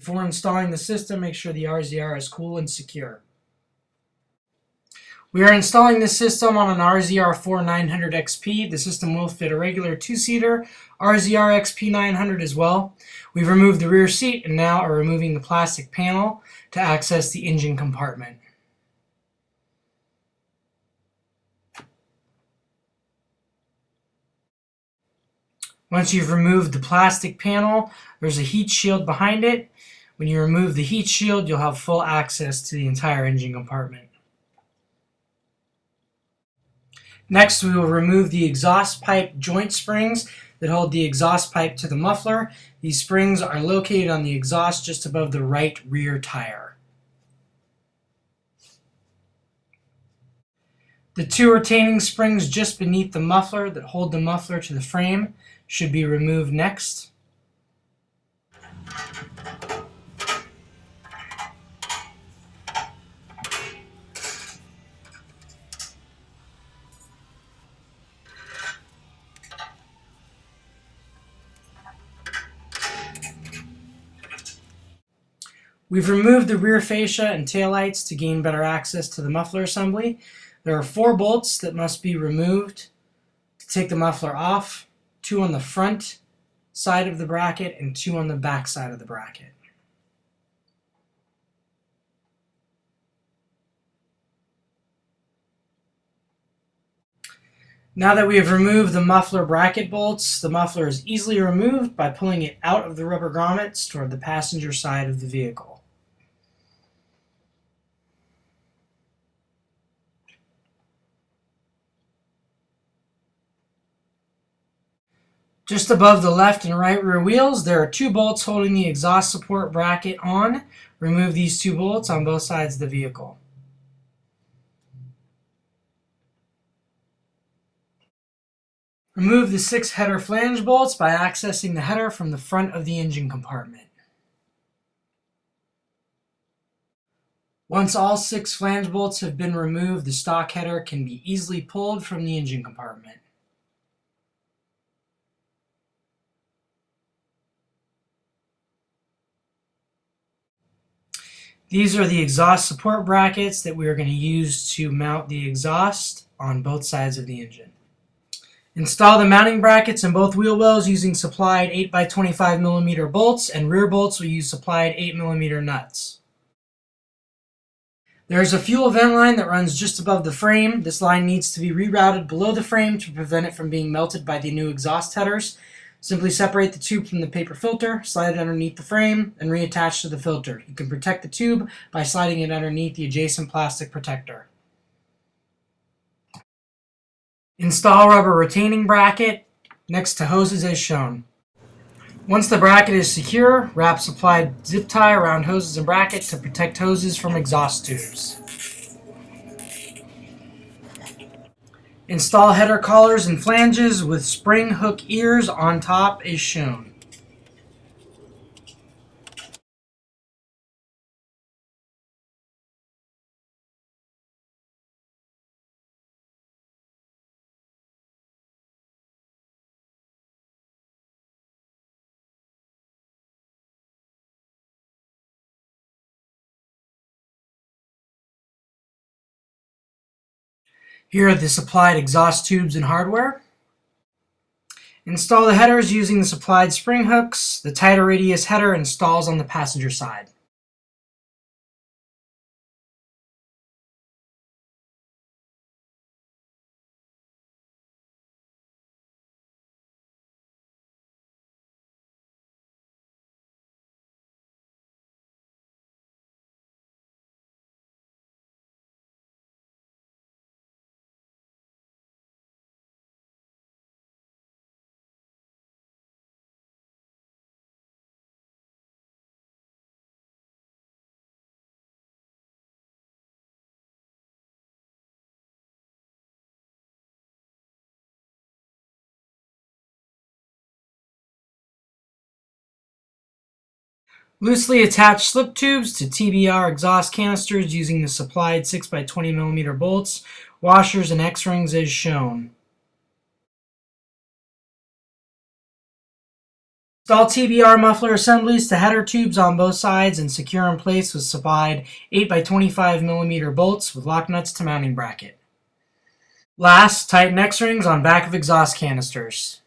Before installing the system, make sure the RZR is cool and secure. We are installing this system on an RZR 4900 XP. The system will fit a regular 2-seater RZR XP 900 as well. We've removed the rear seat and now are removing the plastic panel to access the engine compartment. Once you've removed the plastic panel, there's a heat shield behind it. When you remove the heat shield, you'll have full access to the entire engine compartment. Next, we will remove the exhaust pipe joint springs that hold the exhaust pipe to the muffler. These springs are located on the exhaust just above the right rear tire. The 2 retaining springs just beneath the muffler that hold the muffler to the frame should be removed next. We've removed the rear fascia and taillights to gain better access to the muffler assembly. There are 4 bolts that must be removed to take the muffler off, 2 on the front side of the bracket and 2 on the back side of the bracket. Now that we have removed the muffler bracket bolts, the muffler is easily removed by pulling it out of the rubber grommets toward the passenger side of the vehicle. Just above the left and right rear wheels, there are 2 bolts holding the exhaust support bracket on. Remove these 2 bolts on both sides of the vehicle. Remove the 6 header flange bolts by accessing the header from the front of the engine compartment. Once all 6 flange bolts have been removed, the stock header can be easily pulled from the engine compartment. These are the exhaust support brackets that we are going to use to mount the exhaust on both sides of the engine. Install the mounting brackets in both wheel wells using supplied 8x25mm bolts, and rear bolts will use supplied 8mm nuts. There is a fuel vent line that runs just above the frame. This line needs to be rerouted below the frame to prevent it from being melted by the new exhaust headers. Simply separate the tube from the paper filter, slide it underneath the frame, and reattach to the filter. You can protect the tube by sliding it underneath the adjacent plastic protector. Install rubber retaining bracket next to hoses as shown. Once the bracket is secure, wrap supplied zip tie around hoses and bracket to protect hoses from exhaust tubes. Install header collars and flanges with spring hook ears on top as shown. Here are the supplied exhaust tubes and hardware. Install the headers using the supplied spring hooks. The tighter radius header installs on the passenger side. Loosely attach slip tubes to TBR exhaust canisters using the supplied 6x20mm bolts, washers, and X-rings as shown. Install TBR muffler assemblies to header tubes on both sides and secure in place with supplied 8x25mm bolts with lock nuts to mounting bracket. Last, tighten X-rings on back of exhaust canisters.